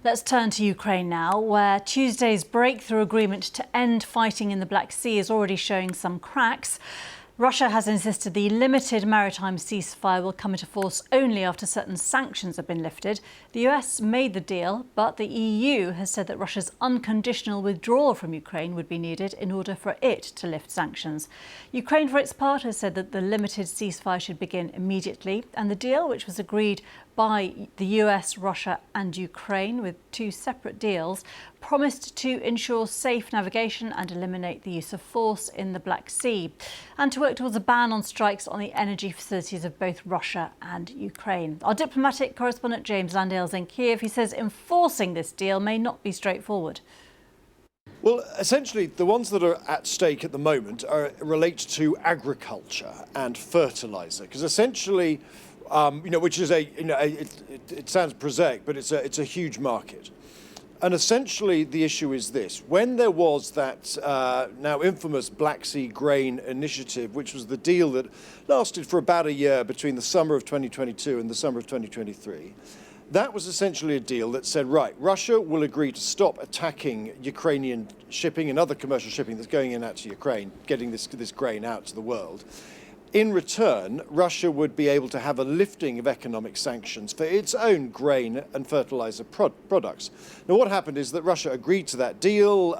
Let's turn to Ukraine now, where Tuesday's breakthrough agreement to end fighting in the Black Sea is already showing some cracks. Russia has insisted the limited maritime ceasefire will come into force only after certain sanctions have been lifted. The US made the deal, but the EU has said that Russia's unconditional withdrawal from Ukraine would be needed in order for it to lift sanctions. Ukraine, for its part, has said that the limited ceasefire should begin immediately, and the deal, which was agreed by the US, Russia and Ukraine with two separate deals, promised to ensure safe navigation and eliminate the use of force in the Black Sea, and to work towards a ban on strikes on the energy facilities of both Russia and Ukraine. Our diplomatic correspondent James Landale's in Kiev. He says enforcing this deal may not be straightforward. Well, essentially, the ones that are at stake at the moment relate to agriculture and fertilizer, because essentially, which is it sounds prosaic, but it's a huge market. And essentially, the issue is this. When there was that now infamous Black Sea Grain Initiative, which was the deal that lasted for about a year between the summer of 2022 and the summer of 2023, that was essentially a deal that said, right, Russia will agree to stop attacking Ukrainian shipping and other commercial shipping that's going in out to Ukraine, getting this grain out to the world. In return, Russia would be able to have a lifting of economic sanctions for its own grain and fertilizer products. Now, what happened is that Russia agreed to that deal.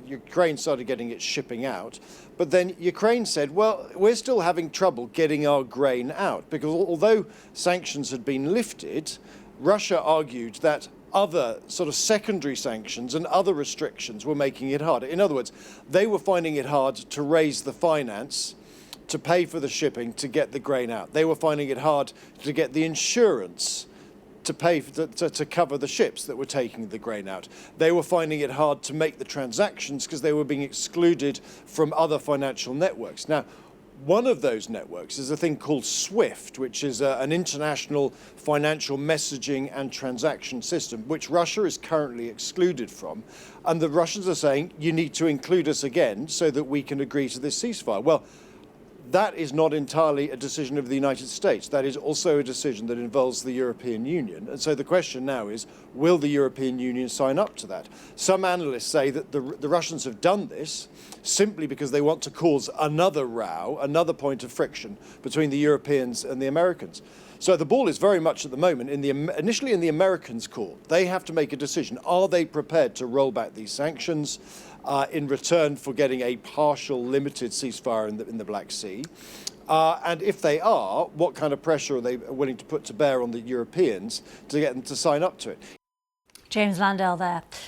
Ukraine started getting its shipping out. But then Ukraine said, well, we're still having trouble getting our grain out, because although sanctions had been lifted, Russia argued that other sort of secondary sanctions and other restrictions were making it harder. In other words, they were finding it hard to raise the finance to pay for the shipping to get the grain out. They were finding it hard to get the insurance to pay to cover the ships that were taking the grain out. They were finding it hard to make the transactions because they were being excluded from other financial networks. Now, one of those networks is a thing called SWIFT, which is an international financial messaging and transaction system, which Russia is currently excluded from. And the Russians are saying, you need to include us again so that we can agree to this ceasefire. Well, that is not entirely a decision of the United States. That is also a decision that involves the European Union. And so the question now is, will the European Union sign up to that? Some analysts say that the Russians have done this simply because they want to cause another row, another point of friction between the Europeans and the Americans. So the ball is very much at the moment initially in the Americans' court. They have to make a decision. Are they prepared to roll back these sanctions in return for getting a partial limited ceasefire in the Black Sea? And if they are, what kind of pressure are they willing to put to bear on the Europeans to get them to sign up to it? James Landale there.